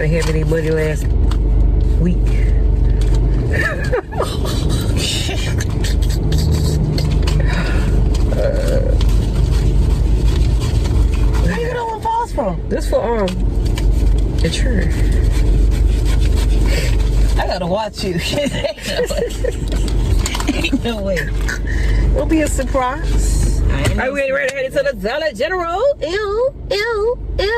kind of heavy any money last week. Where you don't want pause from? This for insurance. I gotta watch you. Ain't no way. It'll be a surprise. Are we ready to head into the Dollar General? Ew, ew, ew.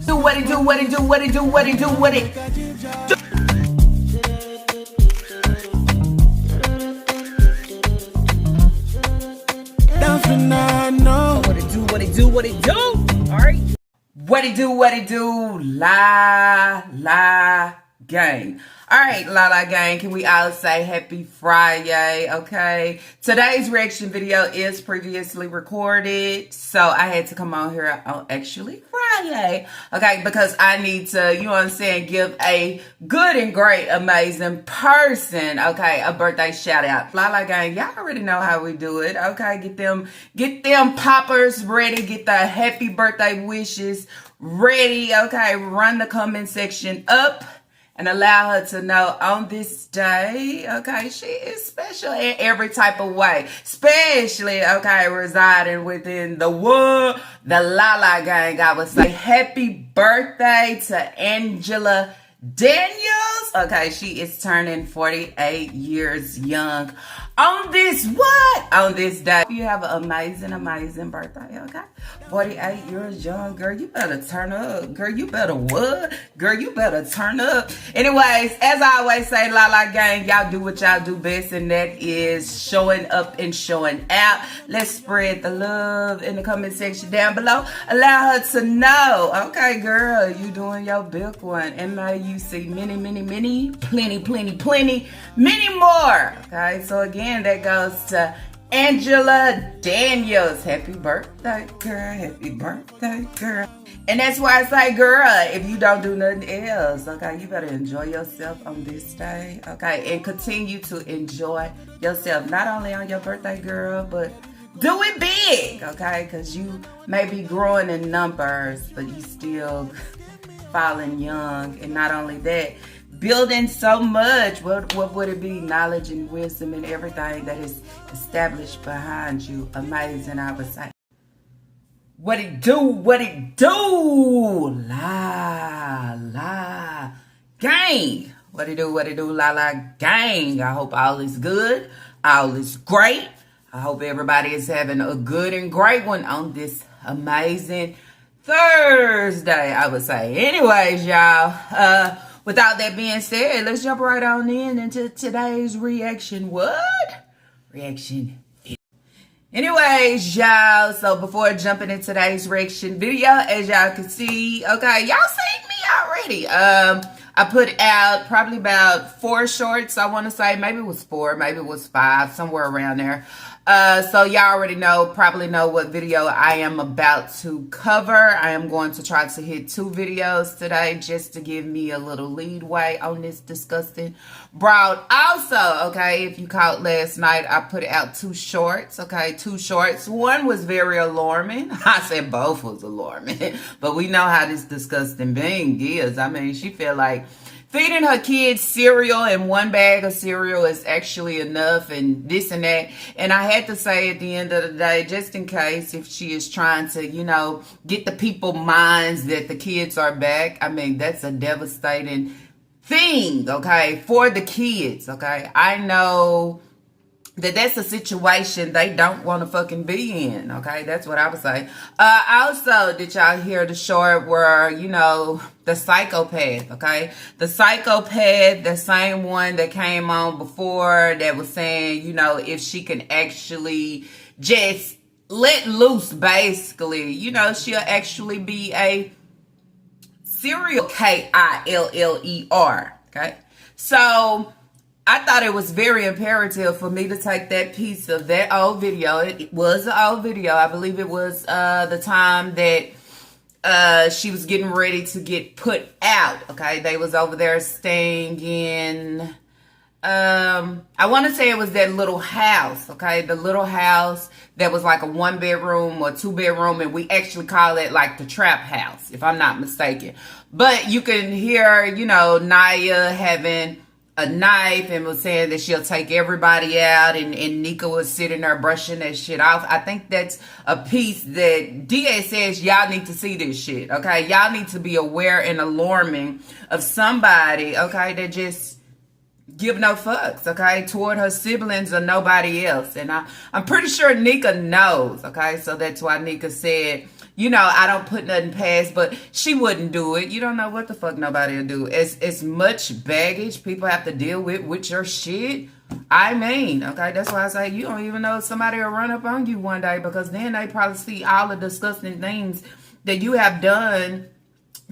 Do what it do, what it do, what it do, what it do, what it do. What it do, what it do, what it do. Alright. What it do, la gang. Alright, la gang, can we all say happy Friday, okay? Today's reaction video is previously recorded, so I had to come on here on actually Friday, okay? Because I need to, you know what I'm saying, give a good and great, amazing person, okay, a birthday shout out. La gang, y'all already know how we do it, okay? Get them poppers ready, get the happy birthday wishes ready, okay? Run the comment section up and allow her to know on this day, okay, she is special in every type of way, especially, okay, residing within the world, the Lala gang. I would say happy birthday to Angela Daniels. Okay, she is turning 48 years young on this what? On this day. You have an amazing birthday, okay? 48 years young, girl, you better turn up. Girl, you better what? Girl, you better turn up. Anyways, as I always say, Lala gang, y'all do what y'all do best, and that is showing up and showing out. Let's spread the love in the comment section down below. Allow her to know, okay, girl, you doing your big one. And may you see many, many more. Okay, so again, that goes to Angela Daniels. Happy birthday, girl. Happy birthday, girl. And that's why I say, girl, if you don't do nothing else, okay, you better enjoy yourself on this day, okay? And continue to enjoy yourself, not only on your birthday, girl, but do it big, okay? Because you may be growing in numbers, but you still falling young. And not only that, building so much. What would it be? Knowledge and wisdom and everything that is established behind you. Amazing, I would say. What it do, la gang. What it do, la gang. I hope all is good, all is great. I hope everybody is having a good and great one on this amazing Thursday, I would say. Anyways, y'all, without that being said, let's jump right on into today's reaction. What? Reaction. Anyways, y'all, so before jumping into today's reaction video, as y'all can see, okay, y'all seen me already. I put out probably about 4 shorts, I want to say. Maybe it was 4, maybe it was 5, somewhere around there. So y'all already probably know what video I am about to cover. I am going to try to hit 2 videos today just to give me a little leadway on this disgusting broad. Also, okay, if you caught last night, I put out 2 shorts, okay, 2 shorts. One was very alarming. I said both was alarming, but we know how this disgusting being is. I mean, she feel like feeding her kids cereal and 1 bag of cereal is actually enough and this and that. And I had to say at the end of the day, just in case if she is trying to, you know, get the people minds that the kids are back. I mean, that's a devastating thing, okay, for the kids, okay. I know that's a situation they don't want to fucking be in, okay? That's what I would say. Also, did y'all hear the short where, you know, the psychopath, okay? The psychopath, the same one that came on before that was saying, you know, if she can actually just let loose, basically, you know, she'll actually be a serial Killer, okay? So I thought it was very imperative for me to take that piece of that old video. It was an old video. I believe it was the time that she was getting ready to get put out. Okay, they was over there staying in I want to say it was that little house, okay? The little house that was like a 1-bedroom or 2-bedroom, and we actually call it like the trap house, if I'm not mistaken. But you can hear, you know, Naya having a knife and was saying that she'll take everybody out, and Nika was sitting there brushing that shit off. I think that's a piece that DA says y'all need to see this shit, okay? Y'all need to be aware and alarming of somebody, okay, that just give no fucks, okay, toward her siblings or nobody else. And I'm pretty sure Nika knows, okay? So that's why Nika said, you know, I don't put nothing past, but she wouldn't do it. You don't know what the fuck nobody will do. It's much baggage people have to deal with your shit. I mean, okay, that's why I say you don't even know if somebody will run up on you one day, because then they probably see all the disgusting things that you have done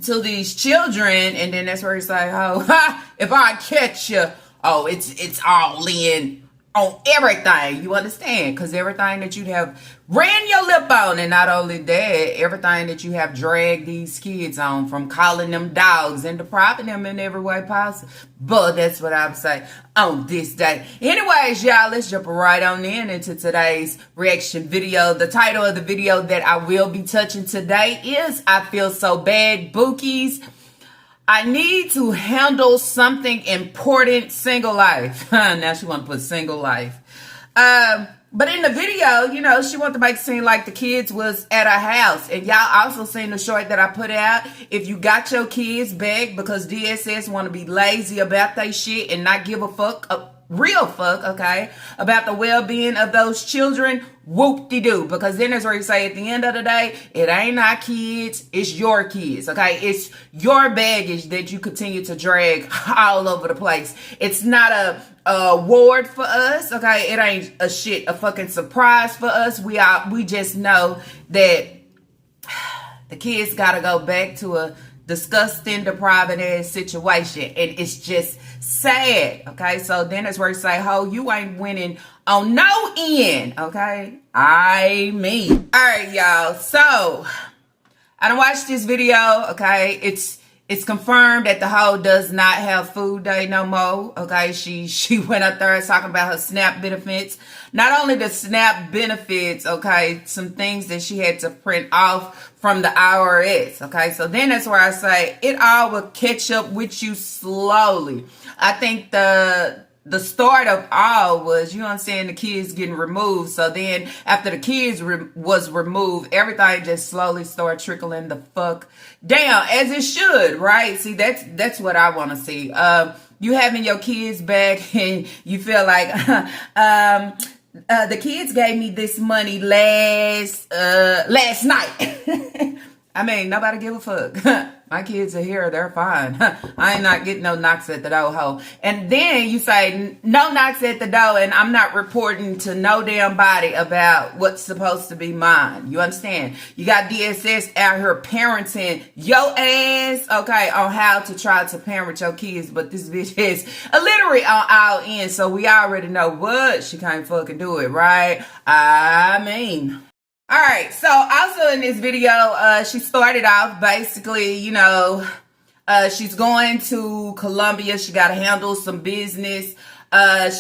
to these children, and then that's where you say, oh, ha, if I catch you, oh, it's all in on everything. You understand? Because everything that you have ran your lip on, and not only that, everything that you have dragged these kids on, from calling them dogs and depriving them in every way possible. But that's what I would say on this day. Anyways, y'all, let's jump right on into today's reaction video. The title of the video that I will be touching today is I Feel So Bad, Bookies. I need to handle something important, single life. Now she want to put single life. But in the video, you know, she wanted to make it seem like the kids was at her house. And y'all also seen the short that I put out. If you got your kids back because DSS want to be lazy about they shit and not give a fuck, a real fuck, okay, about the well-being of those children, whoop-de-doo. Because then that's where you say at the end of the day, it ain't our kids, it's your kids, okay? It's your baggage that you continue to drag all over the place. It's not a award for us, okay? It ain't a fucking surprise for us. We just know that the kids gotta go back to a disgusting, depriving ass situation, and it's just sad, okay? So then that's where you say, ho, you ain't winning on no end, okay? I mean, all right, y'all. So I done watched this video, okay? It's confirmed that the hoe does not have food day no more, okay? She went up there talking about her SNAP benefits. Not only the SNAP benefits, okay, some things that she had to print off from the IRS, okay? So then that's where I say it all will catch up with you slowly. I think the start of all was, you know what I'm saying, the kids getting removed. So then after the kids was removed, everything just slowly started trickling the fuck down, as it should, right? See, that's what I want to see. You having your kids back and you feel like, the kids gave me this money last night. I mean, nobody give a fuck. My kids are here. They're fine. I ain't not getting no knocks at the door, ho. And then you say, no knocks at the door, and I'm not reporting to no damn body about what's supposed to be mine. You understand? You got DSS out here parenting your ass, okay, on how to try to parent your kids. But this bitch is illiterate on all ends, so we already know what she can't fucking do it, right? I mean... All right, so also in this video, she started off basically, you know, she's going to Colombia. She got to handle some business.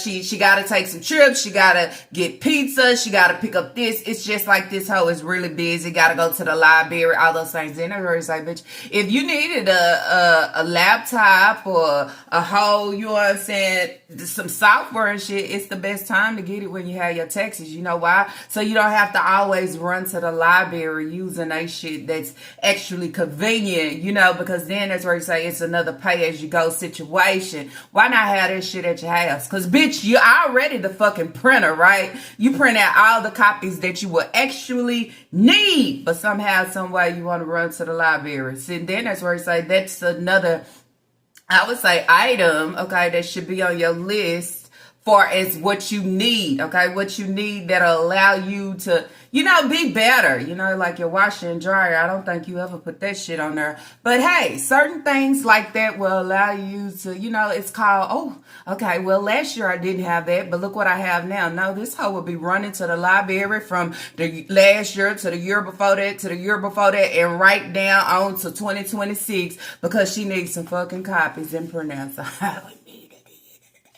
She got to take some trips. She got to get pizza. She got to pick up this. It's just like this hoe is really busy. Got to go to the library, all those things. Then it's like, bitch, if you needed a laptop or a whole, you know what I'm saying, some software and shit, it's the best time to get it when you have your taxes. You know why? So you don't have to always run to the library using that shit that's actually convenient, you know, because then that's where you say it's another pay-as-you-go situation. Why not have this shit at your house? Because, bitch, you're already the fucking printer, right? You print out all the copies that you will actually need, but somehow, some way, you want to run to the library. See, then that's where you say that's another, I would say, item, okay, that should be on your list far as what you need, okay? What you need that'll allow you to, be better. Like your washer and dryer. I don't think you ever put that shit on there. But hey, certain things like that will allow you to, it's called, oh, okay, well, last year I didn't have that, but look what I have now. No, this hoe will be running to the library from the last year to the year before that to the year before that and right down on to 2026 because she needs some fucking copies and printouts.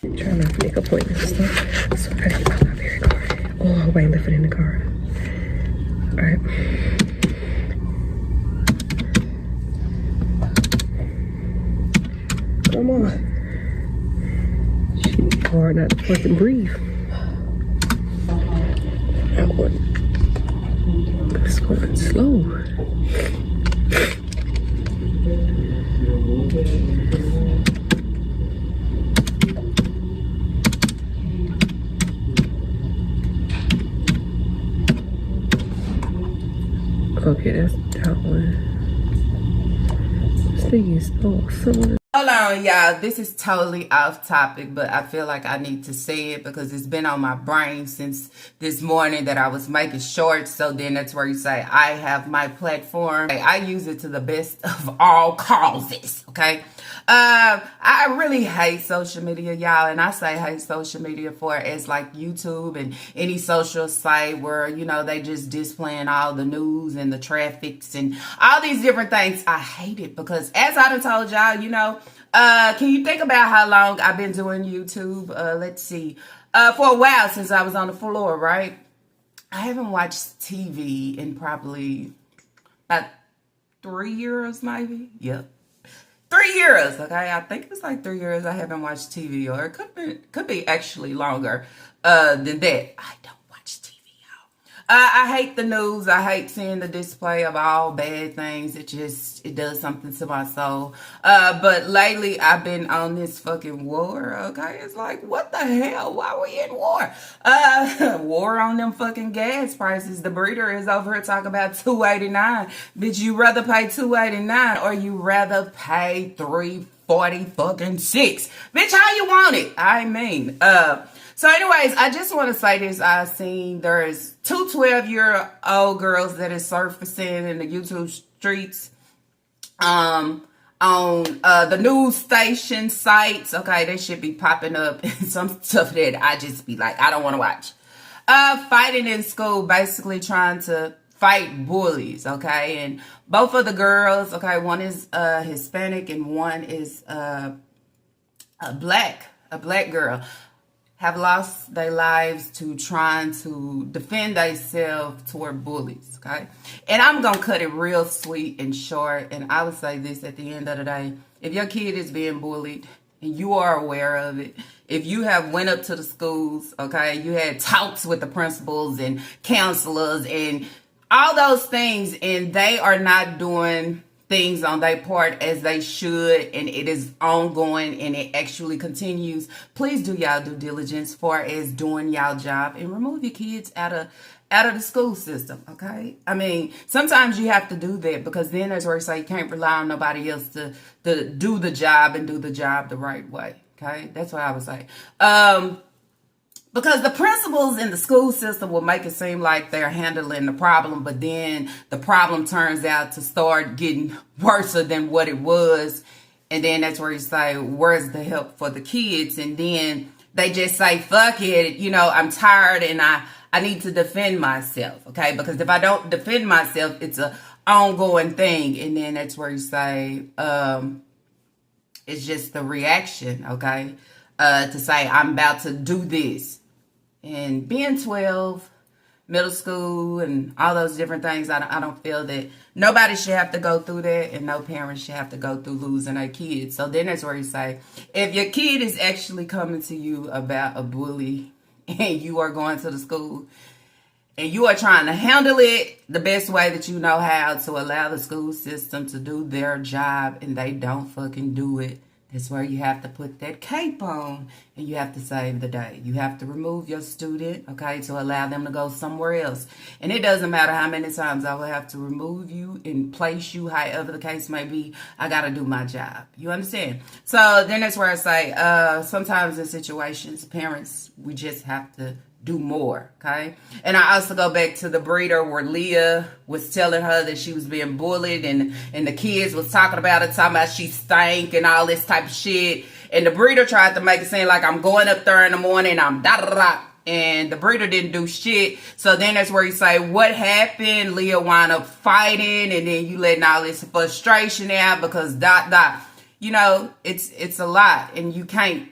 I'm trying not to make appointments and stuff. So I gotta get my library card. Oh, I hope I ain't left it in the car. Alright. Come on. Shit, hard not to fucking breathe. It's going slow. Okay, that's that one. This thing is so similar. Hold on, y'all. This is totally off topic, but I feel like I need to say it because it's been on my brain since this morning that I was making shorts. So then that's where you say, I have my platform. I use it to the best of all causes, okay? I really hate social media, y'all. And I say hate social media for as like YouTube and any social site where, they just displaying all the news and the traffics and all these different things. I hate it because as I done told y'all, can you think about how long I've been doing YouTube? Let's see. For a while since I was on the floor, right? I haven't watched TV in probably about 3 years, maybe. Yep. 3 years, okay? I think it's like 3 years I haven't watched TV, or it could be actually longer than that. I don't watch TV, y'all. I hate the news. I hate seeing the display of all bad things. It does something to my soul. But lately I've been on this fucking war, okay? It's like, what the hell? Why we in war? War on them fucking gas prices. The breeder is over here talking about $2.89. Bitch, you rather pay $2.89 or you rather pay $3.40 fucking $6? Bitch, how you want it? I mean, so anyways, I just want to say this. I seen there's two 12-year-old girls that is surfacing in the YouTube streets on the news station sites. Okay, they should be popping up and some stuff that I just be like, I don't want to watch. Fighting in school, basically trying to fight bullies, okay? And both of the girls, okay, one is Hispanic and one is a black girl, have lost their lives to trying to defend themselves toward bullies, okay? And I'm going to cut it real sweet and short, and I would say this at the end of the day. If your kid is being bullied and you are aware of it, if you have went up to the schools, okay, you had talks with the principals and counselors and all those things, and they are not doing things on their part as they should, and it is ongoing and it actually continues, please do y'all due diligence far as doing y'all job and remove your kids out of the school system, okay? I mean, sometimes you have to do that because then that's where you say you can't rely on nobody else to do the job and do the job the right way, okay? That's what I would say. Because the principals in the school system will make it seem like they're handling the problem, but then the problem turns out to start getting worse than what it was. And then that's where you say, where's the help for the kids? And then they just say, fuck it, I'm tired and I need to defend myself, okay? Because if I don't defend myself, it's an ongoing thing. And then that's where you say, it's just the reaction, okay? To say, I'm about to do this. And being 12, middle school, and all those different things, I don't feel that nobody should have to go through that, and no parents should have to go through losing their kids. So then that's where you say, if your kid is actually coming to you about a bully, and you are going to the school, and you are trying to handle it the best way that you know how to allow the school system to do their job, and they don't fucking do it, It's where you have to put that cape on and you have to save the day. You have to remove your student, okay, to allow them to go somewhere else. And it doesn't matter how many times I will have to remove you and place you, however the case may be. I got to do my job. You understand? So then that's where I say sometimes in situations, parents, we just have to do more, okay? And I also go back to the breeder where Leah was telling her that she was being bullied and the kids was talking about it, talking about she stank and all this type of shit. And the breeder tried to make it seem like I'm going up there in the morning, I'm da-da-da. And the breeder didn't do shit. So then that's where you say, what happened? Leah wound up fighting and then you letting all this frustration out because dot. You know, it's a lot and you can't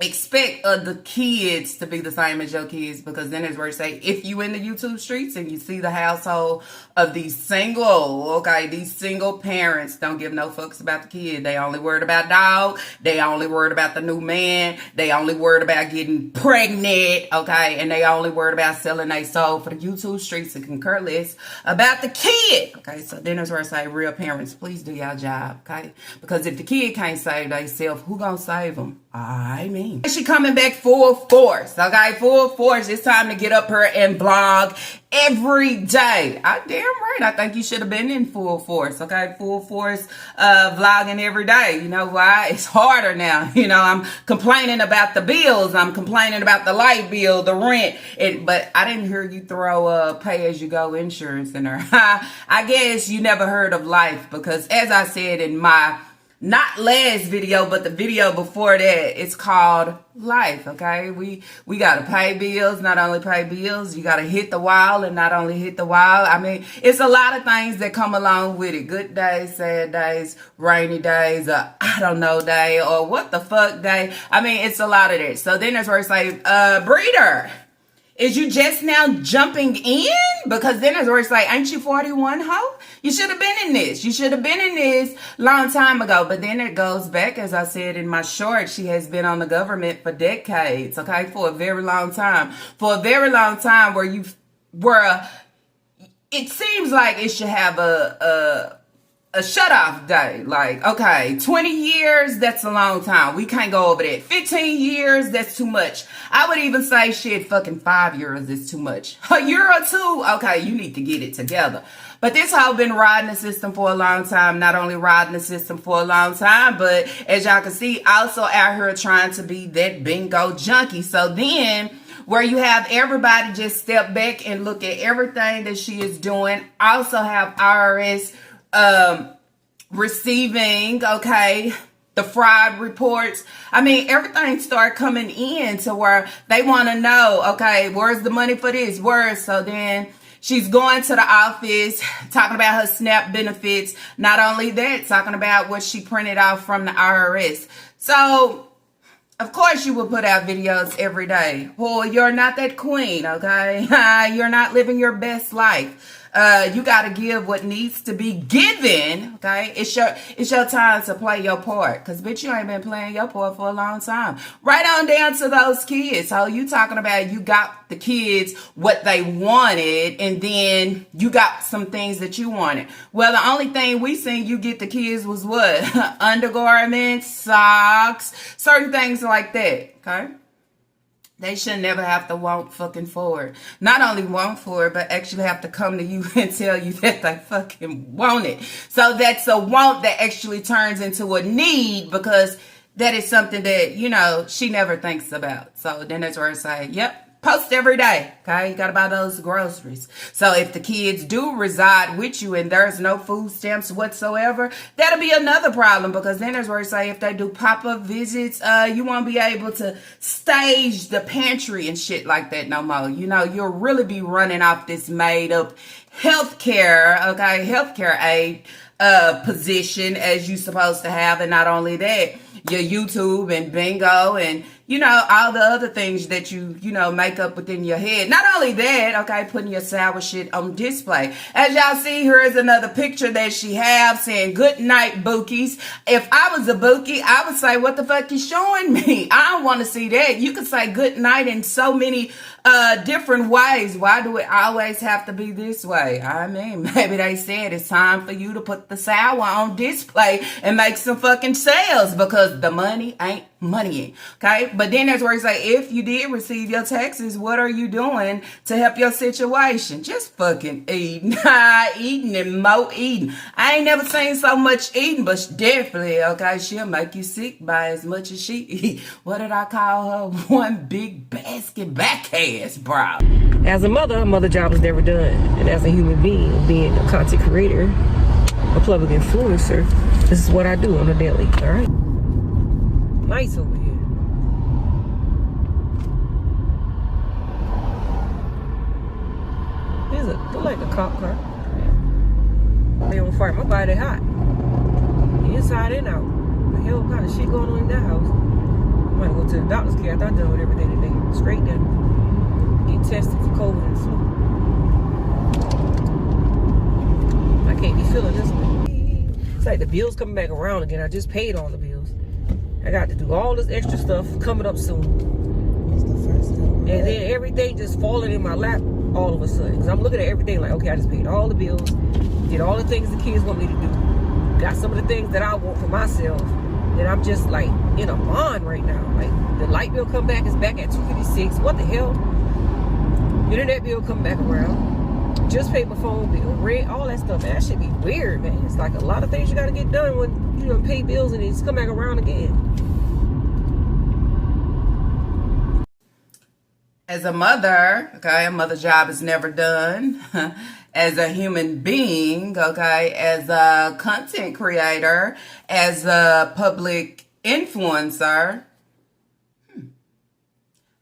expect the kids to be the same as your kids, because then it's where you say, if you in the YouTube streets and you see the household of these single parents don't give no fucks about the kid. They only worried about dog. They only worried about the new man. They only worried about getting pregnant, okay? And they only worried about selling their soul for the YouTube streets and can care less about the kid, okay? So then it's where I say, real parents, please do your job, okay? Because if the kid can't save themselves, who gonna save them? I mean, she coming back full force, okay? Full force. It's time to get up here and blog every day. I damn right. I think you should have been in full force, okay? Full force vlogging every day. You know why? It's harder now. You know, I'm complaining about the bills. I'm complaining about the light bill, the rent. But I didn't hear you throw pay-as-you-go insurance in there. I guess you never heard of life, because as I said in my not last video, but the video before that, it's called life, okay? We got to pay bills, not only pay bills, you got to hit the wall and not only hit the wall. I mean, it's a lot of things that come along with it. Good days, sad days, rainy days, I don't know day, or what the fuck day. I mean, it's a lot of that. So then that's where it's like, breeder, is you just now jumping in? Because then it's where it's like, ain't you 41, ho? You should have been in this. You should have been in this long time ago. But then it goes back, as I said in my short, she has been on the government for decades, okay? For a very long time. For a very long time where it seems like it should have a shut-off day. Like, okay, 20 years, that's a long time. We can't go over that. 15 years, that's too much. I would even say, shit, fucking 5 years is too much. A year or two, okay, you need to get it together. But this hoe been riding the system for a long time. Not only riding the system for a long time, but as y'all can see, also out here trying to be that bingo junkie. So then, where you have everybody just step back and look at everything that she is doing. Also have IRS receiving, okay, the fraud reports. I mean, everything start coming in to where they want to know, okay, where's the money for this? So then she's going to the office, talking about her SNAP benefits. Not only that, talking about what she printed off from the IRS. So, of course, you will put out videos every day. Well, you're not that queen, okay? You're not living your best life. You got to give what needs to be given, okay? It's your time to play your part, because bitch, you ain't been playing your part for a long time. Right on down to those kids. So you talking about you got the kids what they wanted, and then you got some things that you wanted. Well, the only thing we seen you get the kids was what? Undergarments, socks, certain things like that, okay? They should never have to want fucking for it. Not only want for it, but actually have to come to you and tell you that they fucking want it. So that's a want that actually turns into a need, because that is something that, you know, she never thinks about. So then that's where I say, yep. Post every day, okay? You gotta buy those groceries. So if the kids do reside with you and there's no food stamps whatsoever, that'll be another problem, because then there's where you say if they do pop-up visits, you won't be able to stage the pantry and shit like that no more. You know, you'll really be running off this made-up healthcare, okay, healthcare aid position as you supposed to have. And not only that, your YouTube and bingo and, you know, all the other things that you know, make up within your head. Not only that, okay, putting your sour shit on display. As y'all see, here is another picture that she have saying, good night, bookies. If I was a bookie, I would say, what the fuck you showing me? I don't want to see that. You could say good night in so many different ways. Why do it always have to be this way? I mean, maybe they said it's time for you to put the sour on display and make some fucking sales because the money ain't money. Okay. But then that's where you say, if you did receive your taxes, what are you doing to help your situation? Just fucking eating. Eating and more eating. I ain't never seen so much eating, but definitely, okay, she'll make you sick by as much as she eat. What did I call her? One big basket back ass, bro. As a mother job is never done. And as a human being, being a content creator, a public influencer, this is what I do on a daily, all right? Nice over here. Look like a cop car. They on fire. My body hot. Inside and out. The hell kind of shit going on in that house? I might go to the doctor's care. I thought I done with everything today. Straight down. Get tested for COVID and flu. I can't be feeling this one. It's like the bills coming back around again. I just paid all the bills. I got to do all this extra stuff coming up soon. It's the first time. And then everything just falling in my lap all of a sudden. Because I'm looking at everything like, okay, I just paid all the bills, did all the things the kids want me to do, got some of the things that I want for myself. And I'm just like in a bond right now. Like the light bill come back is back at $256. What the hell? Internet bill come back around. Just paid my phone bill, rent, all that stuff. Man, that should be weird, man. It's like a lot of things you got to get done when you don't pay bills and it's come back around again. As a mother, okay, a mother job is never done. As a human being, okay, as a content creator, as a public influencer,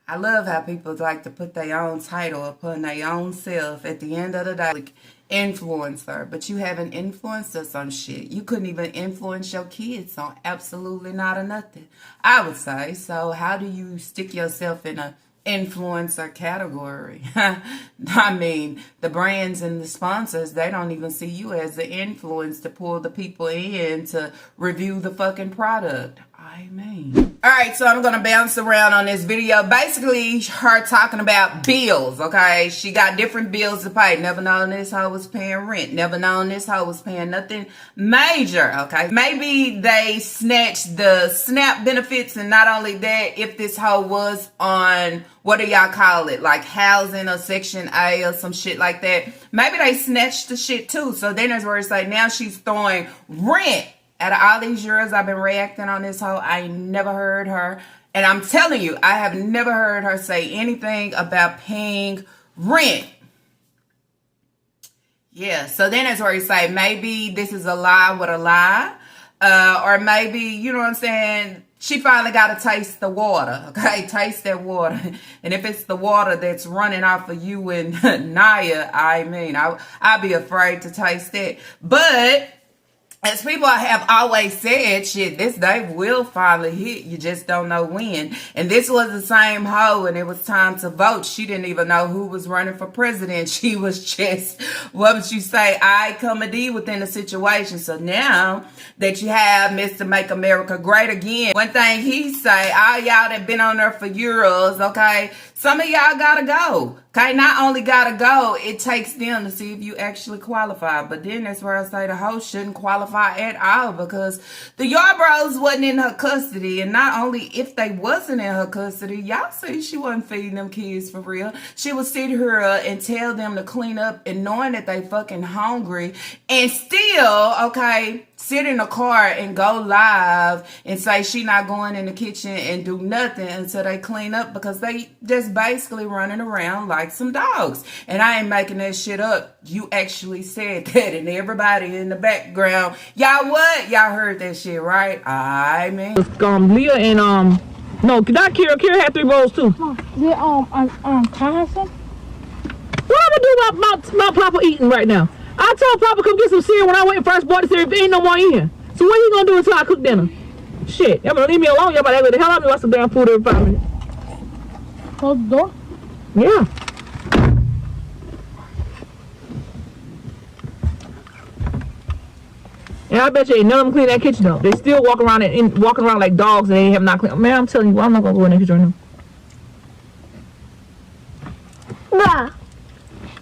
I love how people like to put their own title upon their own self at the end of the day. Like, influencer, but you haven't influenced us on shit. You couldn't even influence your kids on absolutely not a nothing, I would say. So how do you stick yourself in a influencer category? I mean, the brands and the sponsors, they don't even see you as the influence to pull the people in to review the fucking product. I mean, all right, so I'm gonna bounce around on this video. Basically, her talking about bills. Okay, she got different bills to pay. Never known this hoe was paying rent. Never known this hoe was paying nothing major. Okay, maybe they snatched the SNAP benefits, and not only that, if this hoe was on, what do y'all call it, like housing or Section A or some shit like that, maybe they snatched the shit too. So then that's where it's like now she's throwing rent. Out of all these years I've been reacting on this hoe, I ain't never heard her, and I'm telling you, I have never heard her say anything about paying rent. Yeah, so then that's where you say, maybe this is a lie with a lie, or maybe, you know what I'm saying, she finally got to taste the water, okay? Taste that water. And if it's the water that's running off of you and Naya, I mean, I'd be afraid to taste it. But as people have always said, shit, this day will finally hit. You just don't know when. And this was the same hoe, and it was time to vote. She didn't even know who was running for president. She was just, what would you say, I comedy within the situation. So now that you have Mr. Make America Great Again, one thing he say, all y'all that been on there for years, okay, some of y'all gotta go. Okay, not only gotta go, it takes them to see if you actually qualify. But then that's where I say the host shouldn't qualify at all, because the Yarbrough wasn't in her custody. And not only if they wasn't in her custody, y'all see she wasn't feeding them kids for real. She would sit here and tell them to clean up, and knowing that they fucking hungry, and still, okay, sit in the car and go live and say she not going in the kitchen and do nothing until they clean up, because they just basically running around like some dogs. And I ain't making that shit up. You actually said that, and everybody in the background, y'all what? Y'all heard that shit, right? I mean, Leah and no, not Kira. Kira had 3 bowls too. Can I have some? What I'm gonna do about Papa eating right now? I told Papa come get some cereal when I went and first bought the cereal. There ain't no more in here. So what you gonna do until I cook dinner? Shit, y'all gonna leave me alone? Y'all about to the hell out of me about some damn food every 5 minutes. Close the door? Yeah. And I bet you ain't none of them clean that kitchen though. They still walking around like dogs, and they have not cleaned. Man, I'm telling you, I'm not gonna go in that kitchen right now. Bruh.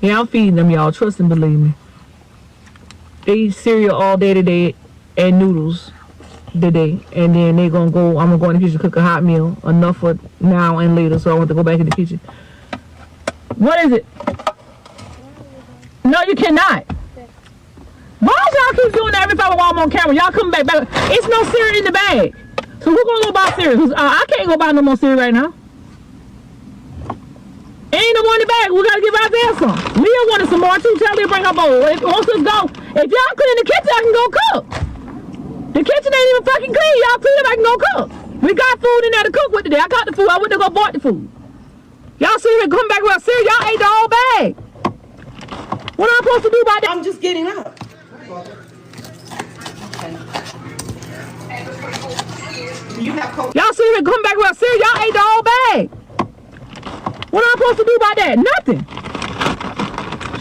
Yeah, I'm feeding them, y'all. Trust and believe me. They eat cereal all day today and noodles today. And then they gonna go, I'm gonna go in the kitchen cook a hot meal. Enough for now and later, so I want to go back in the kitchen. What is it? No, you cannot. Why y'all keep doing that every time I'm on camera? Y'all come back. It's no cereal in the bag. So who gonna go buy cereal? I can't go buy no more cereal right now. Ain't no more in the bag. We gotta give out there some. Leah wanted some more too. Tell Leah bring her bowl. Once it's go, if y'all clean the kitchen, I can go cook. The kitchen ain't even fucking clean. Y'all clean it, I can go cook. We got food in there to cook with today. I got the food. I went to go bought the food. Y'all see me come back with a cereal. Y'all ate the whole bag. What am I supposed to do about that? I'm just getting up. Y'all see me come back with a cereal. Y'all ate the whole bag. What am I supposed to do about that? Nothing.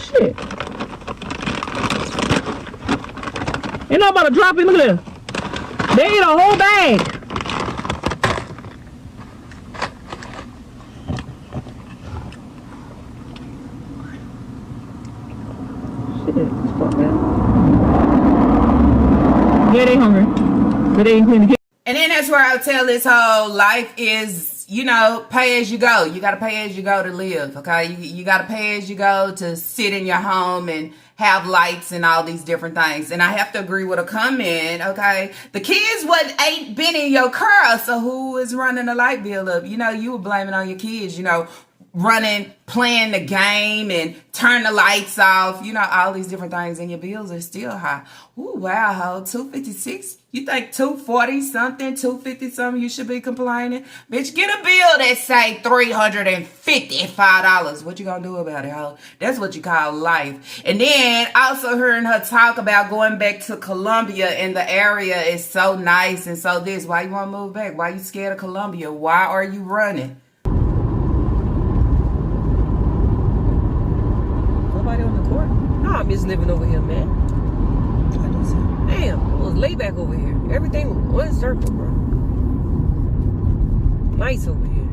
Shit. Ain't nobody about to drop it. Look at this. They ate a whole bag. Shit. Fuck that. Yeah, they hungry. But they ain't clean the kitchen. And then that's where I tell this whole life is, you know, pay as you go. You got to pay as you go to live, okay? You got to pay as you go to sit in your home and have lights and all these different things. And I have to agree with a comment, okay? The kids ain't been in your car, so who is running the light bill up? You know, you were blaming on your kids, you know, running, playing the game and turn the lights off, you know, all these different things, and your bills are still high. Ooh, wow, ho, $256. You think $240 something, $250 something, you should be complaining? Bitch, get a bill that say $355. What you gonna do about it, ho? That's what you call life. And then also hearing her talk about going back to Colombia, and the area is so nice and so this. Why you wanna move back? Why you scared of Colombia? Why are you running? I miss living over here, man. Damn, it was laid back over here. Everything was one circle, bro. Nice over here.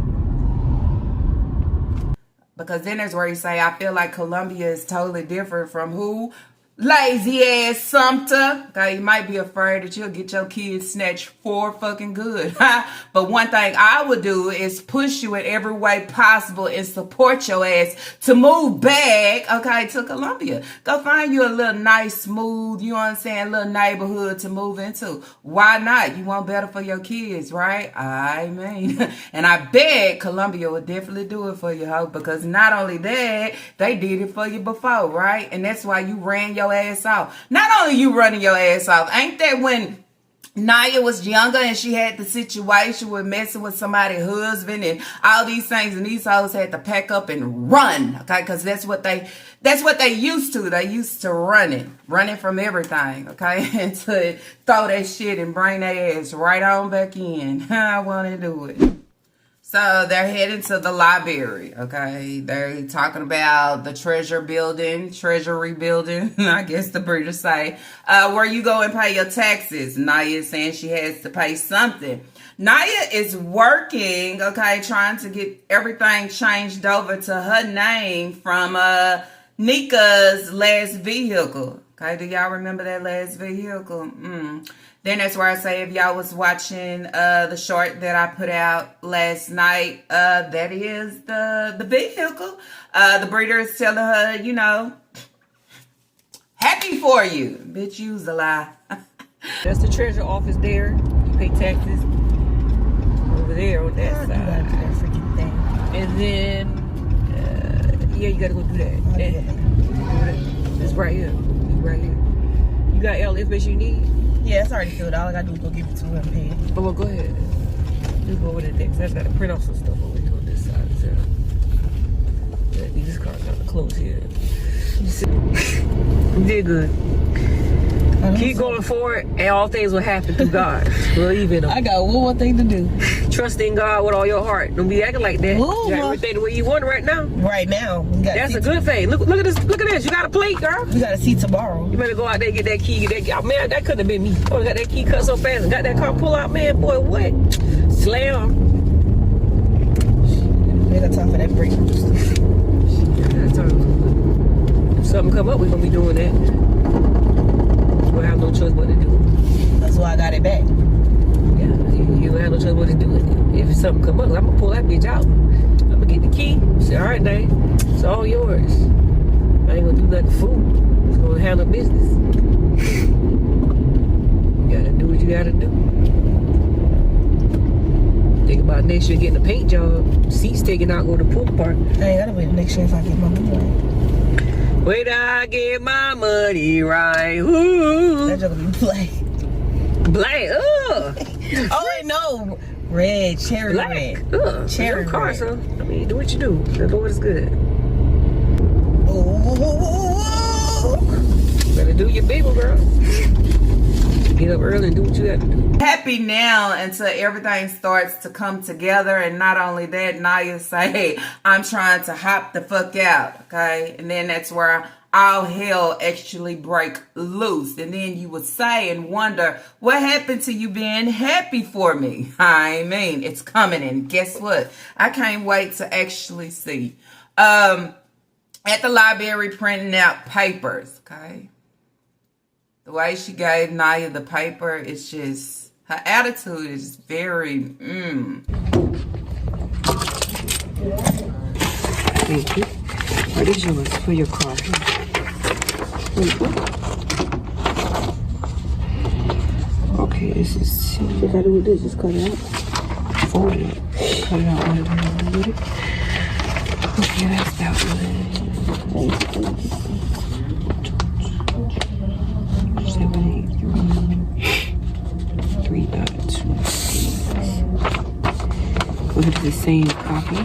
Because then there's where you say, I feel like Colombia is totally different from who? Lazy ass Sumter. Okay, you might be afraid that you'll get your kids snatched for fucking good. But one thing I would do is push you in every way possible and support your ass to move back, okay, to Colombia. Go find you a little nice, smooth, you know what I'm saying, little neighborhood to move into. Why not? You want better for your kids, right? I mean, and I bet Colombia would definitely do it for you, ho, because not only that, they did it for you before, right? And that's why you ran your ass off. Not only you running your ass off, ain't that when Naya was younger and she had the situation with messing with somebody's husband and all these things, and these hoes had to pack up and run, okay? Because that's what they used to. They used to running from everything, okay? And to throw that shit and bring their ass right on back in. I want to do it. So they're heading to the library, okay? They're talking about the treasury building, I guess the breeders say, where you go and pay your taxes. Naya is saying she has to pay something. Naya is working, okay, trying to get everything changed over to her name from Nika's last vehicle. Okay, do y'all remember that last vehicle? Then that's where I say, if y'all was watching the short that I put out last night, that is the vehicle. The breeder is telling her, you know, happy for you. Bitch, you's a lie. That's the treasure office there. You pay taxes over there on that side. That freaking thing. And then, yeah, you gotta go do that. It's right here. Right here. You got all the information you need? Yeah, it's already filled. All I gotta do is go give it to her and pay it. Oh, well, go ahead. Just go over the next. I gotta print off some stuff over here on this side. So. Yeah, this car's got to close here. You see? You did good. Keep going forward, and all things will happen through God. Believe in Him. I got one more thing to do. Trust in God with all your heart. Don't be acting like that. Ooh, you got everything the way you want it right now. Right now. That's a good thing. Look at this. Look at this. You got a plate, girl. We gotta see tomorrow. You better go out there and get that key. Get that, oh, man, that couldn't have been me. Oh, got that key cut so fast and got that car pull out, man. Boy, what? Slam. They got time for that break. something come up, we're gonna be doing that. We'll have no choice but to do it. That's why I got it back. Yeah, you don't have no choice but to do it. If something come up, I'm gonna pull that bitch out. I'm gonna get the key. Say, all right, Dave, it's all yours. I ain't gonna do nothing fool. It's gonna handle business. You gotta do what you gotta do. Think about next year getting a paint job. Seats taken out, go to the pool park. I ain't gotta wait next year if I get my money right. Wait till I get my money right. Ooh. That joke be black. Black, ugh. Oh wait, no. Red, cherry Black, red. ugh. Cherry Car, red. so, I mean, do what you do. The Lord is good. Oh. Better do your big one, girl. Get up early and do what you got to do. Happy now until everything starts to come together. And not only that, Naya say, hey, I'm trying to hop the fuck out, okay? And then that's where all hell actually break loose. And then you would say and wonder, what happened to you being happy for me? I mean, it's coming. And guess what? I can't wait to actually see. At the library printing out papers, okay? The way she gave Naya the paper, it's just, her attitude is very, Thank you. What is yours for your car? Okay, this is, what I gotta do with this, just cut it out. Fold it. Cut it out one at a time. Okay, that's that one. 3.2. Look at the same copy.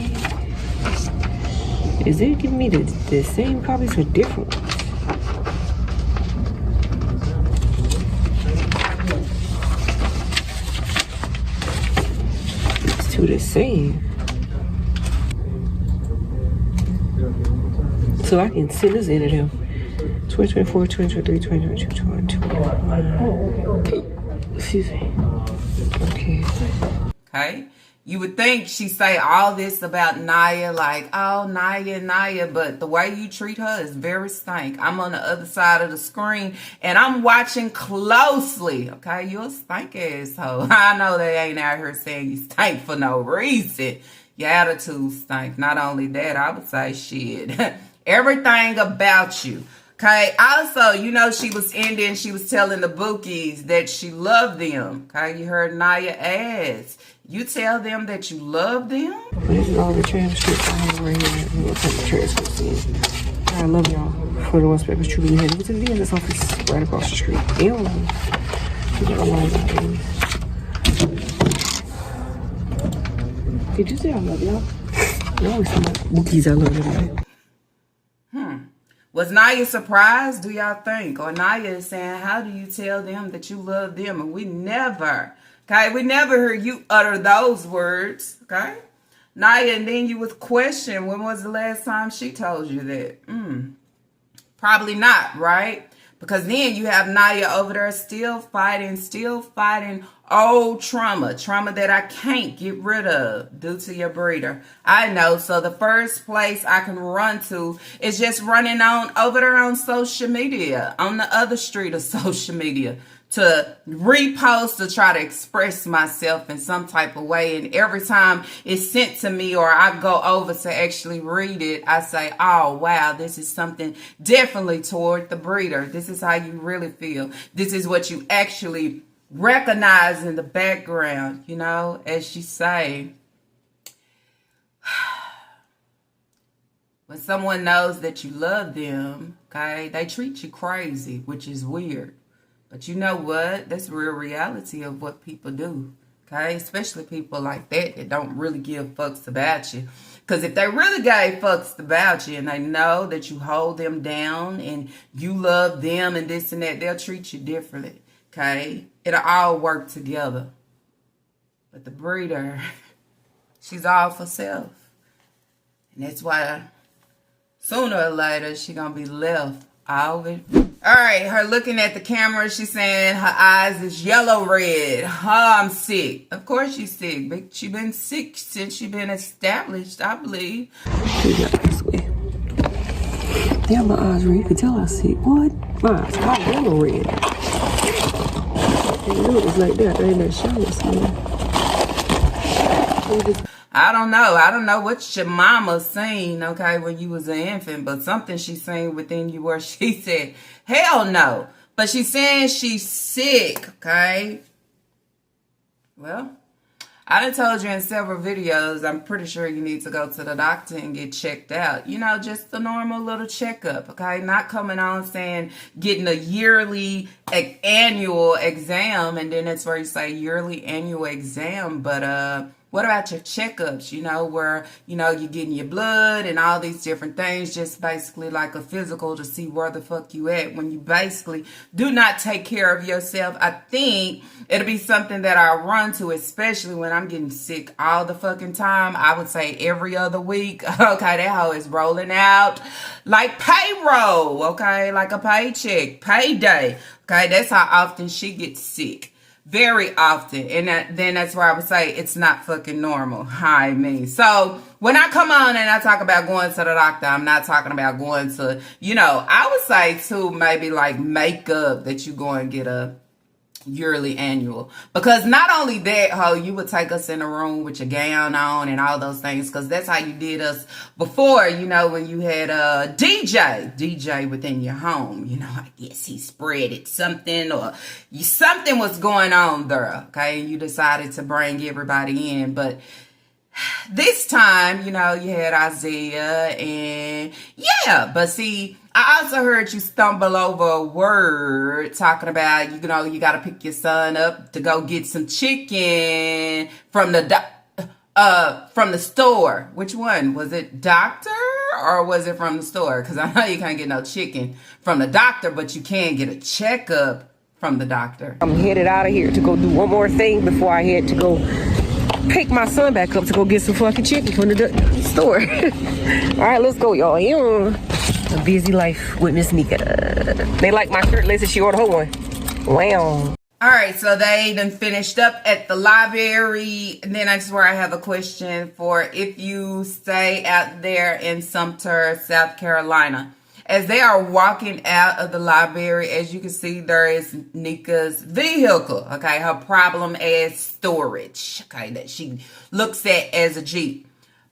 Is it giving me the same copies or different ones? It's two the same. So I can send this in to them. 2024, 2023, 2022, 2021. Excuse me. Okay. okay? You would think she say all this about Naya, like, oh, Naya, but the way you treat her is very stank. I'm on the other side of the screen, and I'm watching closely, okay? You're a stank asshole. I know they ain't out here saying you stink for no reason. Your attitude stink. Not only that, I would say shit. Everything about you. Okay, also, you know, she was ending, she was telling the bookies that she loved them. Okay, you heard Naya ask. You tell them that you love them? This is all the transcripts I have right here. I'm gonna put the transcripts in. I love y'all for the ones that was truly here. Look at the dentist office right across the street. Ew. Did you say I love y'all? You always say my bookies I love them. Was Naya surprised, do y'all think? Or Naya is saying, how do you tell them that you love them? And we never, okay? We never hear you utter those words, okay? Naya, and then you would question, when was the last time she told you that? Probably not, right? Because then you have Naya over there still fighting old trauma that I can't get rid of due to your breeder. I know. So the first place I can run to is just running on over there on social media, on the other street of social media, to repost, to try to express myself in some type of way. And every time it's sent to me or I go over to actually read it, I say, oh, wow, this is something definitely toward the breeder. This is how you really feel. This is what you actually recognize in the background, you know, as she say. When someone knows that you love them, okay, they treat you crazy, which is weird. But you know what? That's real reality of what people do. Okay? Especially people like that don't really give fucks about you. Because if they really gave fucks about you and they know that you hold them down and you love them and this and that, they'll treat you differently. Okay? It'll all work together. But the breeder, she's all for self. And that's why sooner or later she gonna be left all of it. All right, her looking at the camera, she's saying her eyes is yellow red. Oh, I'm sick. Of course she's sick. But she been sick since she been established, I believe. We got this way. Damn, my eyes red. You can tell I see. What? My eyes hot yellow red. I knew it was like that. They in that shower smell. I don't know. I don't know what your mama seen, okay, when you was an infant, but something she seen within you where she said, hell no. But she's saying she's sick, okay? Well, I done told you in several videos, I'm pretty sure you need to go to the doctor and get checked out. You know, just a normal little checkup, okay? Not coming on saying getting a yearly annual exam, and then that's where you say yearly annual exam, but what about your checkups, you know, where, you know, you're getting your blood and all these different things, just basically like a physical to see where the fuck you at when you basically do not take care of yourself. I think it'll be something that I run to, especially when I'm getting sick all the fucking time. I would say every other week. Okay, that hoe is rolling out like payroll, okay, like a paycheck, payday. Okay, that's how often she gets sick. Very often. And then that's where I would say it's not fucking normal. Hi, me. So when I come on and I talk about going to the doctor, I'm not talking about going to, you know, I would say too, maybe like makeup that you go and get a yearly annual, because not only that, ho, you would take us in a room with your gown on and all those things, because that's how you did us before, you know, when you had a DJ within your home. You know, I guess he spread it something, or something was going on there, okay, and you decided to bring everybody in. But this time, you know, you had Isaiah, and yeah, but see, I also heard you stumble over a word talking about, you know, you got to pick your son up to go get some chicken from the store. Which one? Was it doctor or was it from the store? Because I know you can't get no chicken from the doctor, but you can get a checkup from the doctor. I'm headed out of here to go do one more thing before I head to go pick my son back up to go get some fucking chicken from the store. All right, let's go, y'all. Yeah. A busy life with Miss Nika. They like my shirt. Let's see, she ordered her one. Wow. All right, so they done finished up at the library. And then that's where I have a question for if you stay out there in Sumter, South Carolina. As they are walking out of the library, as you can see, there is Nika's vehicle, okay? Her problem as storage, okay, that she looks at as a Jeep.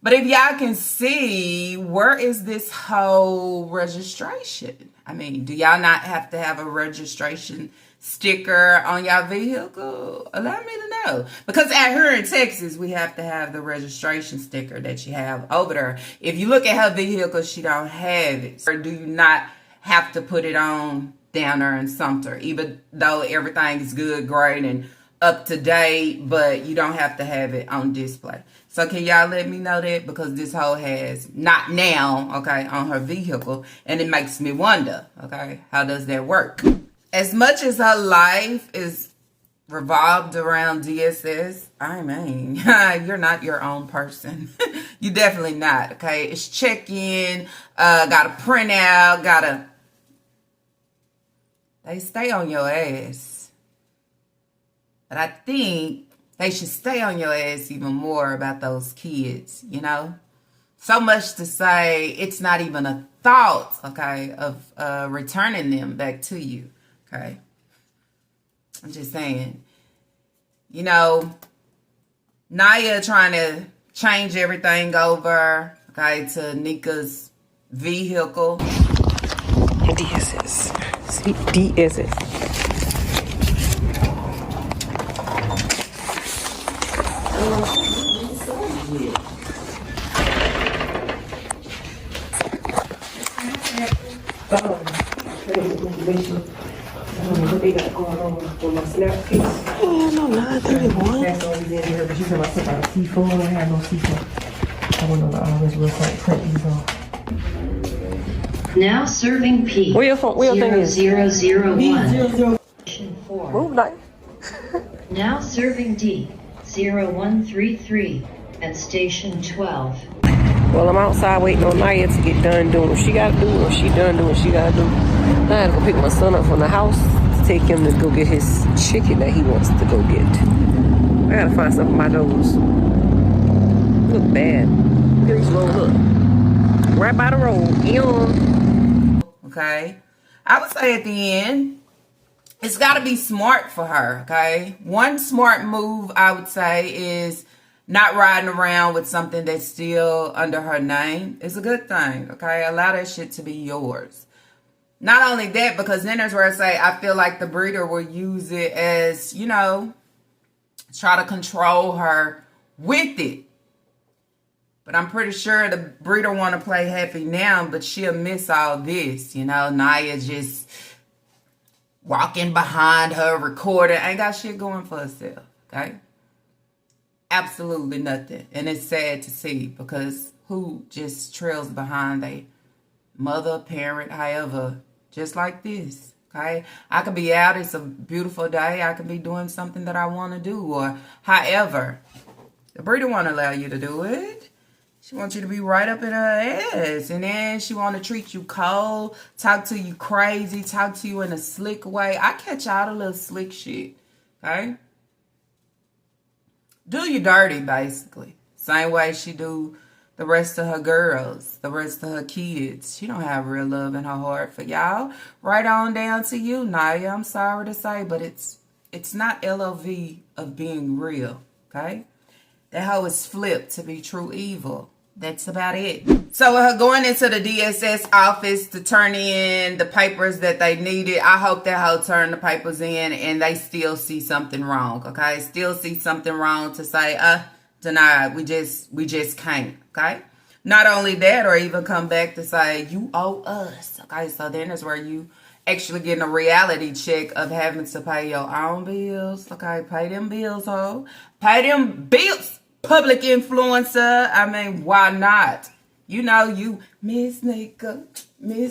But if y'all can see, where is this whole registration? I mean, do y'all not have to have a registration sticker on y'all vehicle? Allow me to know. Because out here in Texas, we have to have the registration sticker that you have over there. If you look at her vehicle, she don't have it. Or do you not have to put it on down there in Sumter? Even though everything is good, great, and up to date, but you don't have to have it on display. So can y'all let me know that? Because this hoe has, not now, okay, on her vehicle. And it makes me wonder, okay, how does that work? As much as her life is revolved around DSS, I mean, you're not your own person. You definitely not, okay? It's check-in, got a printout, they stay on your ass. But I think they should stay on your ass even more about those kids, you know? So much to say, it's not even a thought, okay, of returning them back to you, okay? I'm just saying, you know, Naya trying to change everything over, okay, to Nika's vehicle. DSS. See, DSS. What they got going on for my snap case? Yeah, no, 931. That's all he's in here, but you said I took out seafood. I don't have no seafood. I want to always look like print these on. Now serving P. Where your phone? Where your thing is? 0001. Move like. Now serving D. 0133 at station 12. Well, I'm outside waiting on Naya to get done doing what she gotta do, or she done doing what she gotta do. Now I gotta go pick my son up from the house to take him to go get his chicken that he wants to go get. I gotta find something for my nose. Look bad. Look at these road, look. Right by the road. Ew. okay? I would say at the end, it's got to be smart for her, okay? One smart move, I would say, is not riding around with something that's still under her name. It's a good thing, okay? Allow that shit to be yours. Not only that, because then there's where I say, I feel like the breeder will use it as, you know, try to control her with it. But I'm pretty sure the breeder want to play happy now, but she'll miss all this. You know, Naya just walking behind her, recording. Ain't got shit going for herself, okay? Absolutely nothing. And it's sad to see, because who just trails behind a mother, parent, however, just like this, okay? I could be out, it's a beautiful day, I could be doing something that I want to do, or however. The breeder want to allow you to do it. She wants you to be right up in her ass. And then she want to treat you cold, talk to you crazy, talk to you in a slick way. I catch all the little slick shit, okay? Do you dirty, basically. Same way she do the rest of her girls, the rest of her kids. She don't have real love in her heart for y'all. Right on down to you, Naya. I'm sorry to say, but it's not LOV of being real, okay? That hoe is flipped to be true evil. That's about it. So with her going into the DSS office to turn in the papers that they needed, I hope that hoe turned the papers in and they still see something wrong, okay? Still see something wrong to say, denied, we just can't, okay? Not only that, or even come back to say, you owe us, okay? So then is where you actually getting a reality check of having to pay your own bills, okay? Pay them bills, ho. Pay them bills. Public influencer, I mean, why not? You know, you Miss Nika, you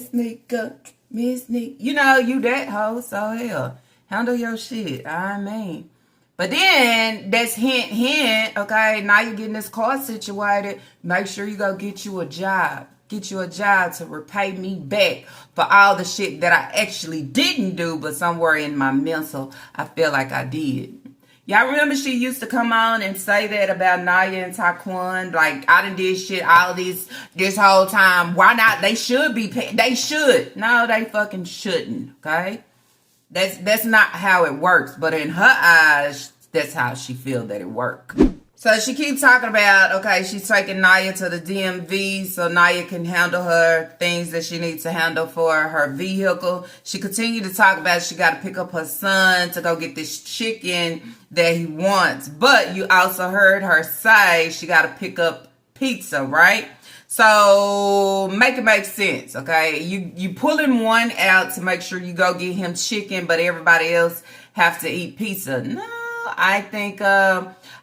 know, you that hoe, so hell, handle your shit, I mean. But then, that's hint, okay, now you're getting this car situated, make sure you go get you a job. Get you a job to repay me back for all the shit that I actually didn't do, but somewhere in my mental, I feel like I did. Y'all remember she used to come on and say that about Naya and Taquan? Like, I done did shit all this whole time. Why not? They should be paid. They should. No, they fucking shouldn't, okay? That's not how it works. But in her eyes, that's how she feel that it work. So she keeps talking about, okay, she's taking Naya to the DMV so Naya can handle her things that she needs to handle for her vehicle. She continued to talk about she got to pick up her son to go get this chicken that he wants. But you also heard her say she got to pick up pizza, right? So make it make sense, okay? You pulling one out to make sure you go get him chicken, but everybody else have to eat pizza. No, I think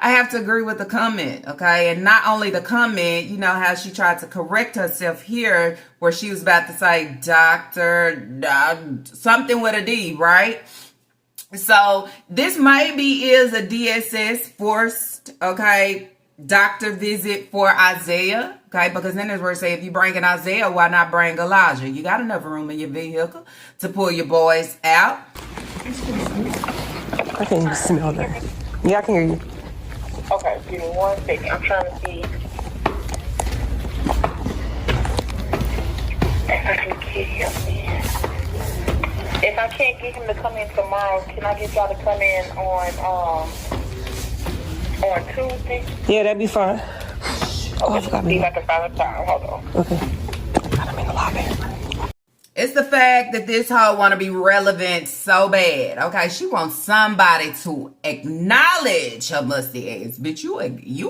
I have to agree with the comment, okay? And not only the comment, you know how she tried to correct herself here where she was about to say doctor, something with a D, right? So this maybe is a DSS forced, okay, doctor visit for Isaiah, okay? Because then there's where it say if you bring in Isaiah, why not bring Elijah? You got enough room in your vehicle to pull your boys out. I can even smell that. Yeah, I can hear you. Okay, give me 1 second. I'm trying to see if I can get him in. If I can't get him to come in tomorrow, can I get y'all to come in on Tuesday? Yeah, that'd be fine. Oh, I forgot See me. if I can find a time. Hold on. Okay. Got him in the lobby. It's the fact that this hoe want to be relevant so bad. Okay, she wants somebody to acknowledge her musty ass. Bitch, you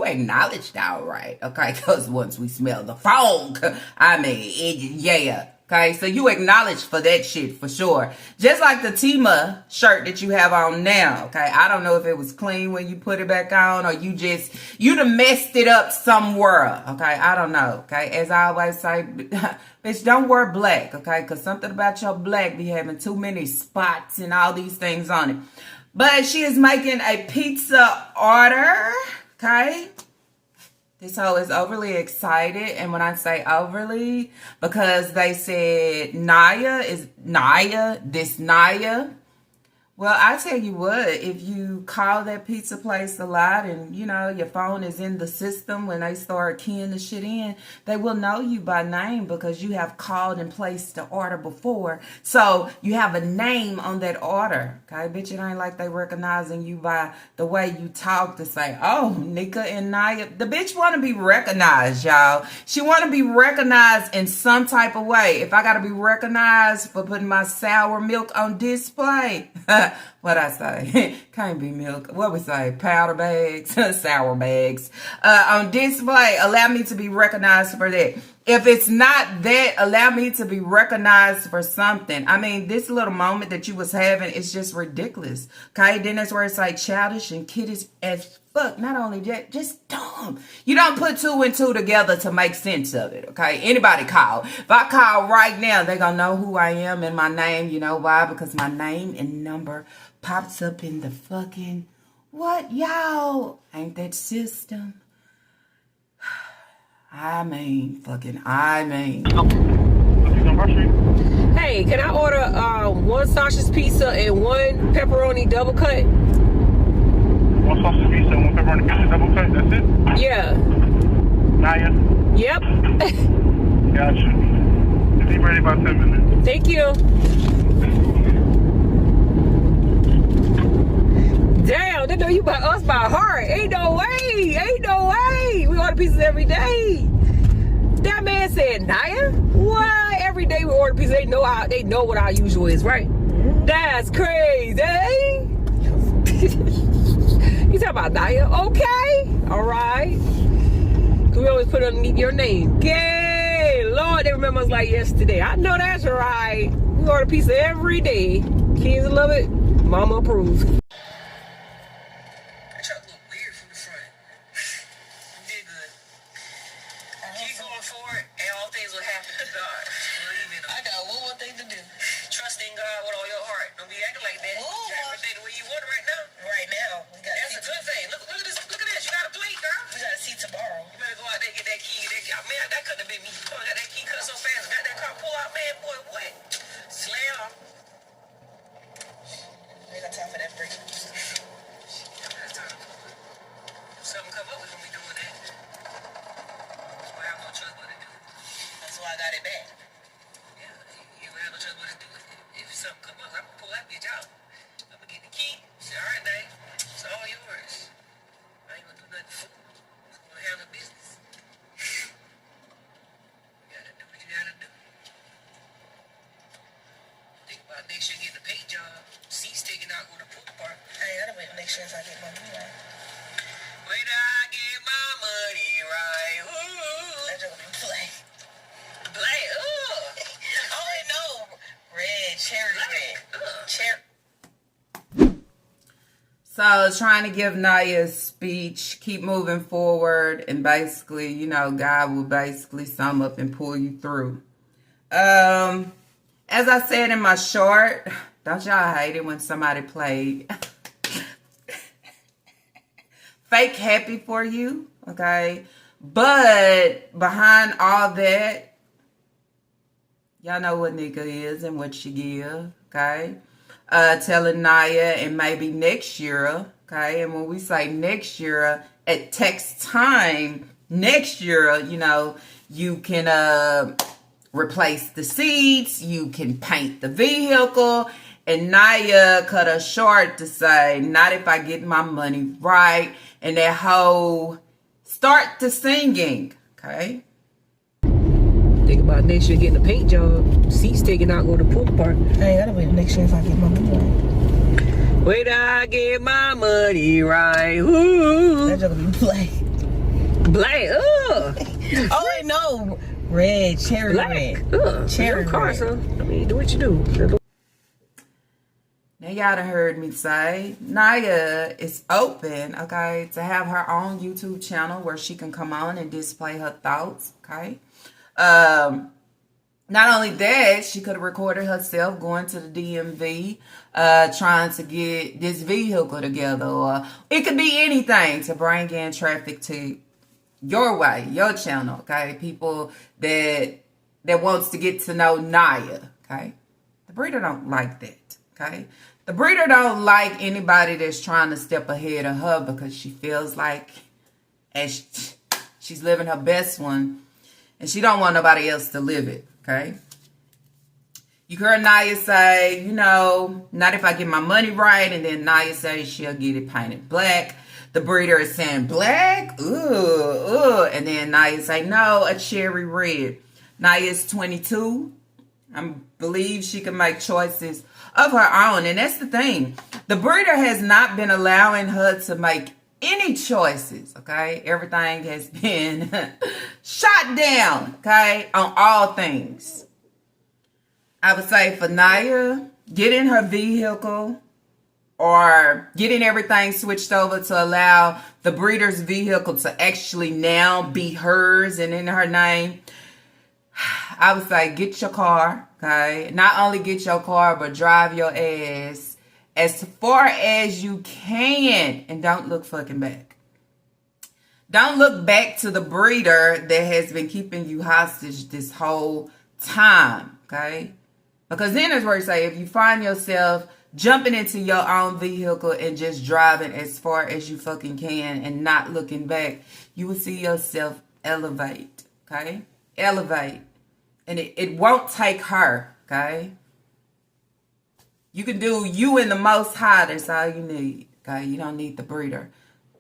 acknowledged all right. Okay, because once we smell the fog, I mean, yeah. Okay, so you acknowledge for that shit for sure. Just like the Tima shirt that you have on now. Okay, I don't know if it was clean when you put it back on or you done messed it up somewhere. Okay, I don't know. Okay, as I always say, bitch, don't wear black. Okay, because something about your black be having too many spots and all these things on it. But she is making a pizza order. Okay. This hoe is overly excited, and when I say overly, because they said Naya, Well, I tell you what, if you call that pizza place a lot and, you know, your phone is in the system when they start keying the shit in, they will know you by name because you have called and placed the order before. So you have a name on that order. Okay, bitch, it ain't like they recognizing you by the way you talk to say, oh, Nika and Naya. The bitch want to be recognized, y'all. She want to be recognized in some type of way. If I got to be recognized for putting my sour milk on display, what I say? Can't be milk. What we say? Powder bags, sour bags. On display, allow me to be recognized for that. If it's not that, allow me to be recognized for something. I mean, this little moment that you was having is just ridiculous. Okay, then that's where it's like childish and kiddish as fuck. Not only that, just dumb. You don't put two and two together to make sense of it. Okay, anybody call. If I call right now, they gonna know who I am and my name. You know why? Because my name and number pops up in the fucking what, y'all? Ain't that system? I mean. Hey, can I order one sausage pizza and one pepperoni double cut? One sausage pizza and one pepperoni pizza double cut, that's it? Yeah. Naya? Yep. Gotcha. It'll be ready about 10 minutes. Thank you. Damn, they know you by us by heart. Ain't no way. We order pizzas every day. That man said, Naya? What? Every day we order pizza. They know what our usual is, right? That's crazy. You talking about Naya? Okay. All right. Cause we always put underneath your name. Yay. Lord, they remember us like yesterday. I know that's right. We order pizza every day. Kids love it. Mama approves. Next year get the paint job, seats taken out with the pool part. Hey, I gotta wait next year if I get my money right. When I get my money right, ooh. That joke be play. Play, ooh. Oh, wait, no. Red, cherry red. Cherry. So trying to give Naya a speech, keep moving forward, and basically, you know, God will basically sum up and pull you through. As I said in my short, don't y'all hate it when somebody play fake happy for you, okay? But behind all that, y'all know what Nika is and what she give, okay? Telling Naya and maybe next year, okay? And when we say next year, at text time, next year, you know, you can replace the seats, you can paint the vehicle, and Naya cut her short to say, not if I get my money right, and that whole start to singing, okay? Think about next year getting a paint job, seats taken out, go to the pool park. I gotta wait next year if I get my money right. Wait till I get my money right. Ooh. That joke be play. Black, ugh. Oh, wait, no. Red, cherry red. Ugh. Cherry car, red. son. I mean, do what you do. Now y'all done heard me say Naya is open, okay, to have her own YouTube channel where she can come on and display her thoughts, okay? Not only that, she could have recorded herself going to the DMV, trying to get this vehicle together, or it could be anything to bring in traffic to your way, your channel, okay? People that wants to get to know Naya, okay? The breeder don't like that, okay? The The breeder don't like anybody that's trying to step ahead of her because she feels like as she's living her best one and she don't want nobody else to live it, okay? You heard Naya say, you know, not if I get my money right, and then Naya says she'll get it painted black. The breeder is saying black, and then Naya say no, a cherry red. Naya is 22. I believe she can make choices of her own, and that's the thing. The breeder has not been allowing her to make any choices, okay? Everything has been shot down, okay, on all things. I would say for Naya, getting her vehicle or getting everything switched over to allow the breeder's vehicle to actually now be hers and in her name, I would say get your car, okay? Not only get your car, but drive your ass as far as you can and don't look fucking back. Don't look back to the breeder that has been keeping you hostage this whole time, okay? Because then is where you say, if you find yourself jumping into your own vehicle and just driving as far as you fucking can and not looking back, you will see yourself elevate, okay? Elevate. And it won't take her, okay? You can do you in the Most High. That's all you need, okay? You don't need the breeder.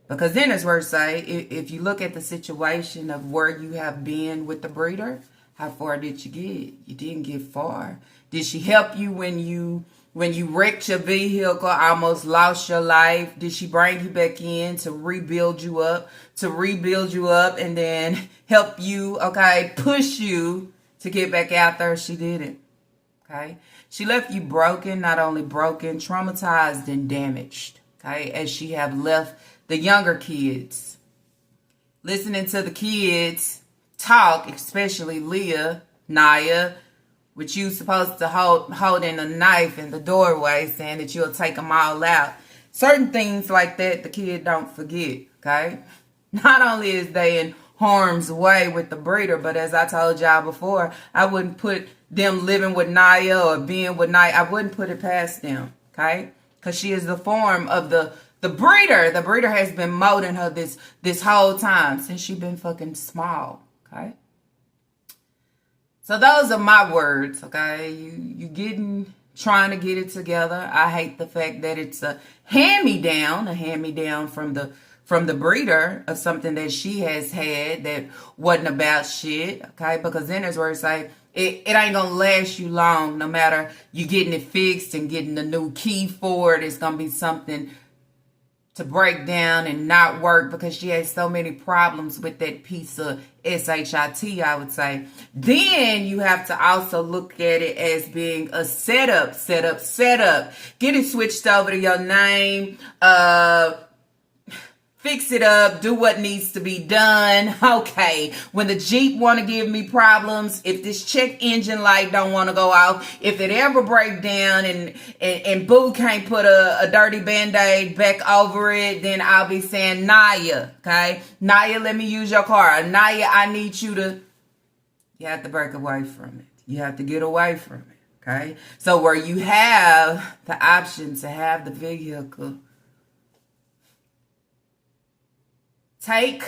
Because then is where you say, if you look at the situation of where you have been with the breeder, how far did you get? You didn't get far. Did she help you when you wrecked your vehicle, almost lost your life? Did she bring you back in to rebuild you up, and then help you, okay, push you to get back out there? She didn't, okay? She left you broken, not only broken, traumatized and damaged, okay, as she have left the younger kids. Listening to the kids talk, especially Leah, Naya, which you supposed to holding a knife in the doorway, saying that you'll take them all out. Certain things like that, the kid don't forget, okay? Not only is they in harm's way with the breeder, but as I told y'all before, I wouldn't put them living with Naya or being with Naya, I wouldn't put it past them, okay? Because she is the form of the breeder. The breeder has been molding her this whole time since she been fucking small, okay? So those are my words, okay? You trying to get it together. I hate the fact that it's a hand-me-down from the breeder of something that she has had that wasn't about shit, okay? Because then there's where it's like, it ain't gonna last you long. No matter you getting it fixed and getting the new key for it, it's gonna be something to break down and not work because she has so many problems with that piece of shit, I would say. Then you have to also look at it as being a setup. Get it switched over to your name, fix it up, do what needs to be done. Okay, when the Jeep want to give me problems, if this check engine light don't want to go off, if it ever break down and Boo can't put a dirty Band-Aid back over it, then I'll be saying, Naya, okay? Naya, let me use your car. Naya, I need you to... You have to break away from it. You have to get away from it, okay? So where you have the option to have the vehicle, take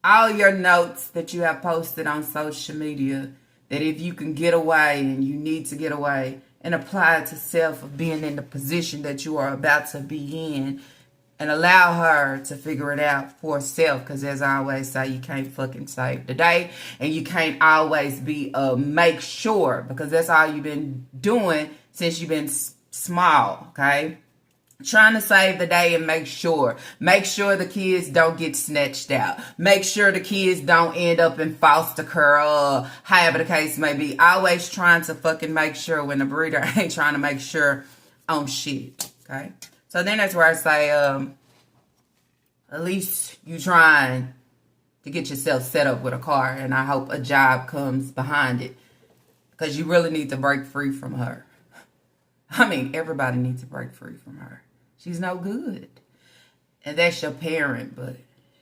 all your notes that you have posted on social media, that if you can get away and you need to get away, and apply it to self of being in the position that you are about to be in, and allow her to figure it out for herself. Because as I always say, you can't fucking save the day, and you can't always be a make sure, because that's all you've been doing since you've been small, okay? Trying to save the day and make sure the kids don't get snatched out. Make sure the kids don't end up in foster care or however the case may be. Always trying to fucking make sure when the breeder ain't trying to make sure on shit. Okay? So then that's where I say, at least you trying to get yourself set up with a car, and I hope a job comes behind it. Because you really need to break free from her. I mean, everybody needs to break free from her. She's no good. And that's your parent, but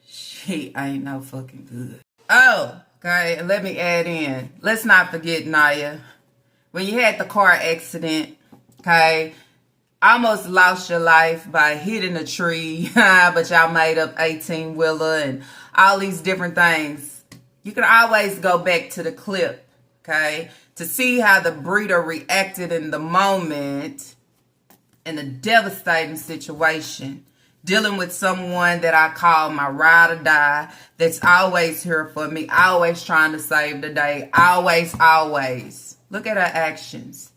she ain't no fucking good. Oh, okay, let me add in. Let's not forget, Naya, when you had the car accident, okay, almost lost your life by hitting a tree, but y'all made up 18-wheeler and all these different things. You can always go back to the clip, okay, to see how the breeder reacted in the moment in a devastating situation, dealing with someone that I call my ride or die, that's always here for me, always trying to save the day, always. Look at her actions.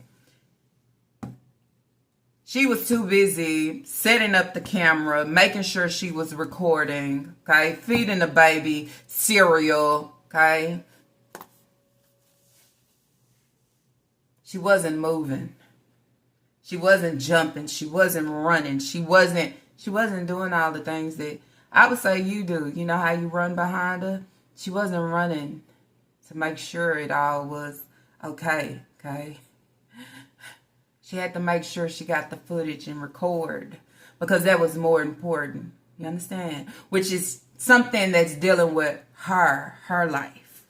She was too busy setting up the camera, making sure she was recording, okay, feeding the baby cereal, okay. She wasn't moving. She wasn't jumping. She wasn't running. She wasn't doing all the things that I would say you do. You know how you run behind her? She wasn't running to make sure it all was okay, okay? She had to make sure she got the footage and record because that was more important. You understand? Which is something that's dealing with her life.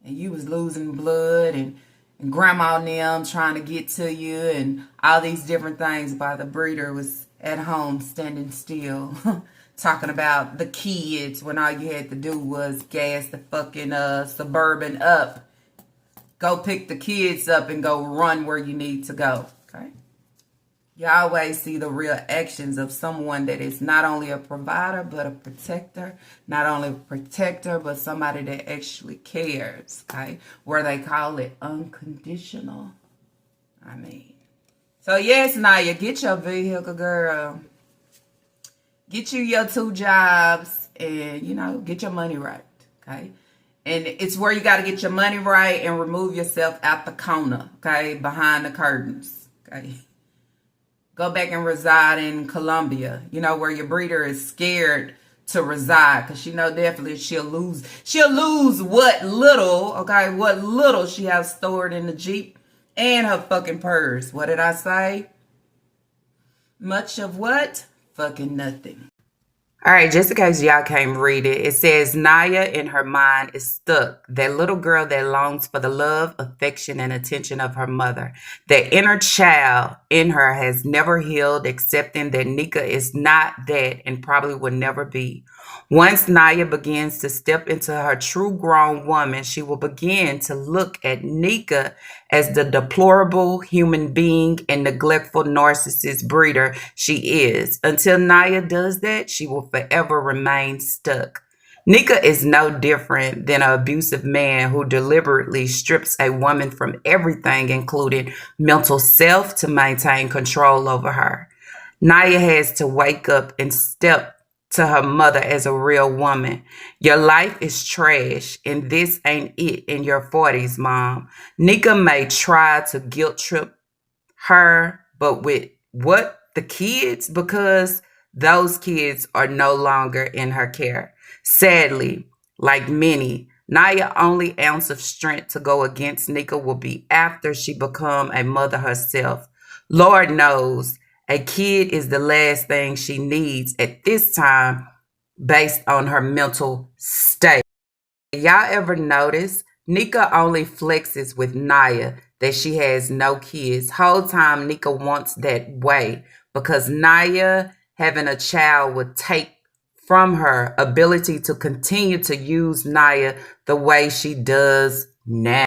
And you was losing blood and grandma and them trying to get to you and all these different things while the breeder was at home standing still talking about the kids when all you had to do was gas the fucking Suburban up. Go pick the kids up and go run where you need to go, okay? You always see the real actions of someone that is not only a provider, but a protector. Not only a protector, but somebody that actually cares, okay? Where they call it unconditional. I mean. So, yes, Naya, get your vehicle, girl. Get you your 2 jobs and, you know, get your money right, okay? And it's where you got to get your money right and remove yourself out the corner, okay? Behind the curtains, okay? Go back and reside in Colombia, you know, where your breeder is scared to reside because she know definitely she'll lose what little, okay, what little she has stored in the Jeep and her fucking purse. What did I say? Much of what? Fucking nothing. All right, just in case y'all can't read it, it says Naya in her mind is stuck. That little girl that longs for the love, affection, and attention of her mother. The inner child in her has never healed, accepting that Nika is not that and probably will never be. Once Naya begins to step into her true grown woman, she will begin to look at Nika as the deplorable human being and neglectful narcissist breeder she is. Until Naya does that, she will forever remain stuck. Nika is no different than an abusive man who deliberately strips a woman from everything, including mental self, to maintain control over her. Naya has to wake up and step to her mother as a real woman. Your life is trash, and this ain't it in your 40s, Mom. Nika may try to guilt trip her, but with what? The kids? Because those kids are no longer in her care. Sadly, like many, Naya's only ounce of strength to go against Nika will be after she become a mother herself. Lord knows, a kid is the last thing she needs at this time based on her mental state. Y'all ever notice Nika only flexes with Naya that she has no kids? Whole time Nika wants that way because Naya having a child would take from her ability to continue to use Naya the way she does now.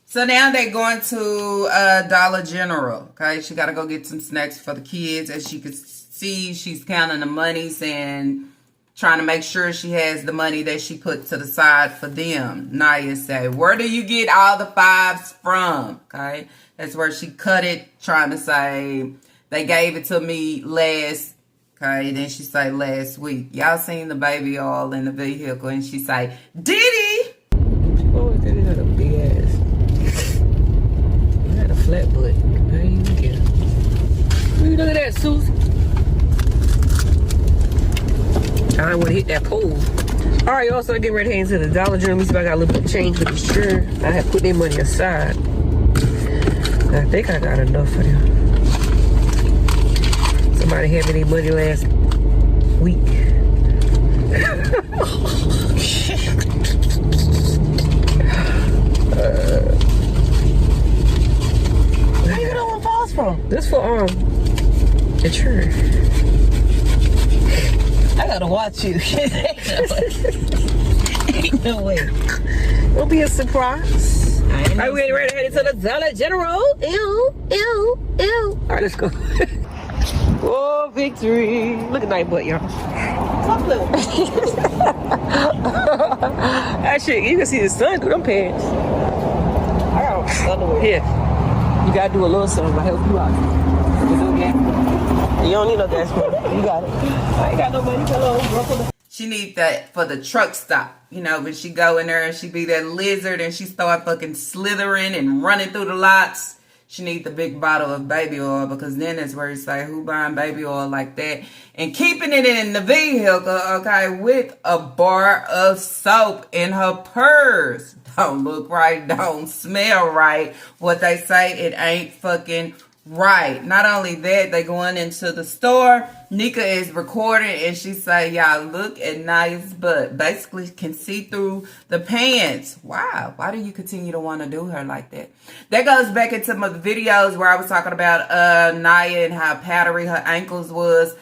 So now they're going to Dollar General, okay? She got to go get some snacks for the kids. As you can see, she's counting the monies and trying to make sure she has the money that she put to the side for them. Naya say, where do you get all the 5s from? Okay? That's where she cut it, trying to say, they gave it to me last, okay? Then she say, last week. Y'all seen the baby all in the vehicle, and she say, did he? Oh, that is a big ass. Flat butt. I ain't even care. Look at that, Susie. I don't want to hit that pole. Alright, y'all, so I get ready to head into the Dollar General. Let me see if I got a little bit of change for this sure. I have put their money aside. I think I got enough for them. Somebody had me their money last week. Where you doing pause from? This for the churn. I gotta watch you. Ain't no way. It'll be a surprise. I ain't Are we getting ready to head into the Dollar General? Ew, ew, ew. All right, let's go. Oh, victory. Look at night butt, y'all. That shit, you can see the sun through them pants. I got underwear. Here. You gotta do a little something to help you out. You do gas. You don't need no gas money. You got it. I ain't got no money. Hello. She need that for the truck stop. You know, when she go in there and she be that lizard and she start fucking slithering and running through the lots. She need the big bottle of baby oil, because then that's where it's like, who buying baby oil like that? And keeping it in the vehicle, okay, with a bar of soap in her purse. Don't look right, don't smell right. What they say, it ain't fucking right. Not only that, they going into the store. Nika is recording and she say, y'all look at Naya's butt. Basically can see through the pants. Wow. Why do you continue to want to do her like that? That goes back into my videos where I was talking about Naya and how powdery her ankles was.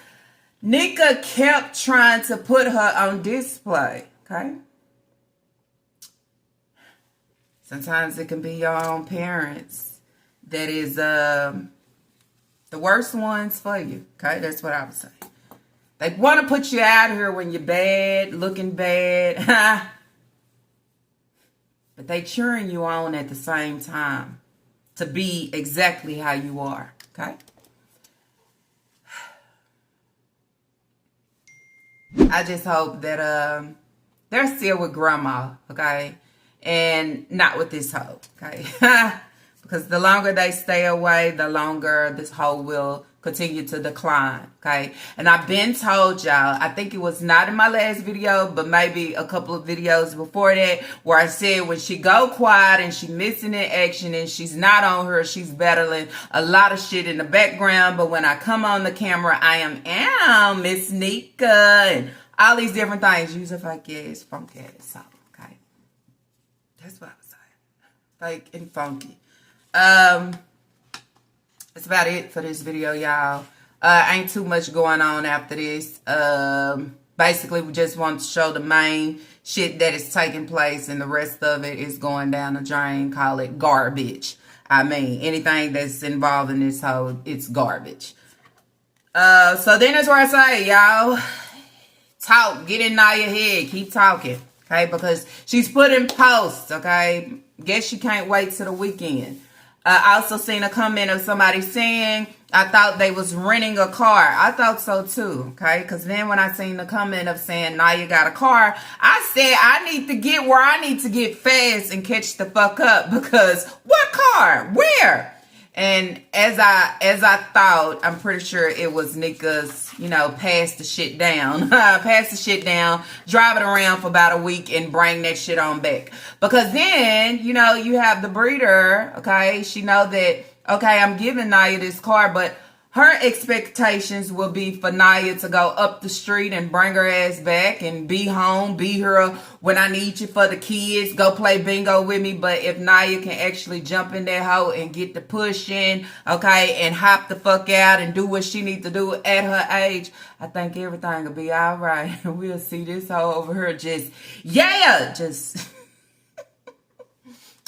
Nika kept trying to put her on display. Okay. Sometimes it can be your own parents that is the worst ones for you. Okay, that's what I would say. They want to put you out here when you're bad, looking bad. But they cheering you on at the same time to be exactly how you are. Okay. I just hope that they're still with grandma. Okay. And not with this hoe. Okay. Because the longer they stay away, the longer this hoe will continue to decline, okay? And I've been told y'all, I think it was not in my last video, but maybe a couple of videos before that, where I said when she go quiet and she missing in action and she's not on her, she's battling a lot of shit in the background. But when I come on the camera, I am Miss Nika and all these different things. Use a fake ass, funky ass song, okay? That's what I was saying. Fake and funky. That's about it for this video, y'all. Ain't too much going on after this. Basically, we just want to show the main shit that is taking place, and the rest of it is going down the drain. Call it garbage. I mean, anything that's involved in this whole, it's garbage. So then that's where I say, y'all, talk, get in Naya's head, keep talking, okay? Because she's putting posts, okay? Guess she can't wait till the weekend. I also seen a comment of somebody saying, I thought they was renting a car. I thought so too, okay? Because then when I seen the comment of saying, Naya got a car, I said, I need to get where I need to get fast and catch the fuck up. Because what car? Where? And as I thought, I'm pretty sure it was Nika's, you know, pass the shit down, drive it around for about a week and bring that shit on back. Because then, you know, you have the breeder, okay? She know that, okay, I'm giving Naya this car, but her expectations will be for Naya to go up the street and bring her ass back and be home, be here when I need you for the kids, go play bingo with me. But if Naya can actually jump in that hoe and get the push in, okay, and hop the fuck out and do what she needs to do at her age, I think everything will be all right. We'll see this hoe over here just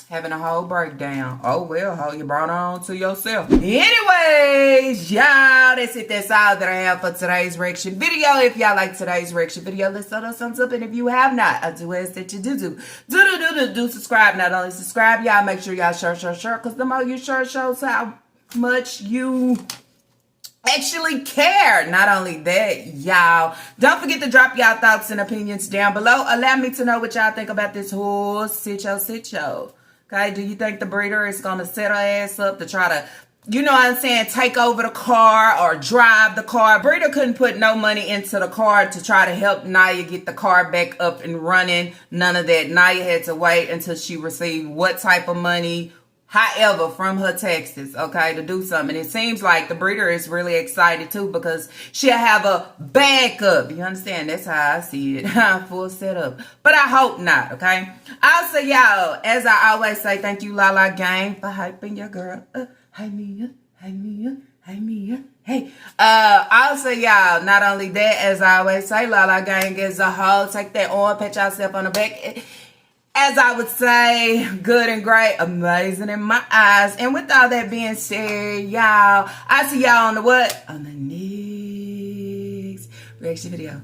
having a whole breakdown. Oh, well, how you brought on to yourself. Anyways, y'all, that's it. That's all that I have for today's reaction video. If y'all like today's reaction video, let's throw those thumbs up. And if you have not, I do ask that you do subscribe. Not only subscribe, y'all, make sure y'all share, because the more you share shows how much you actually care. Not only that, y'all, don't forget to drop y'all thoughts and opinions down below. Allow me to know what y'all think about this whole sit show. Okay, do you think the breeder is going to set her ass up to try to, you know what I'm saying, take over the car or drive the car? Breeder couldn't put no money into the car to try to help Naya get the car back up and running. None of that. Naya had to wait until she received what type of money, however, from her taxes, okay, to do something. And it seems like the breeder is really excited too, because she'll have a backup. You understand? That's how I see it. Full setup. But I hope not, okay? I'll say, y'all, as I always say, thank you, Lala Gang, for hyping your girl. Hey, Mia. Hey, Mia. Hey, Mia. Hey, also y'all, not only that, as I always say, Lala Gang as a whole, take that on, pat yourself on the back. As I would say, good and great, amazing in my eyes. And with all that being said, y'all, I see y'all on the what? On the next reaction video.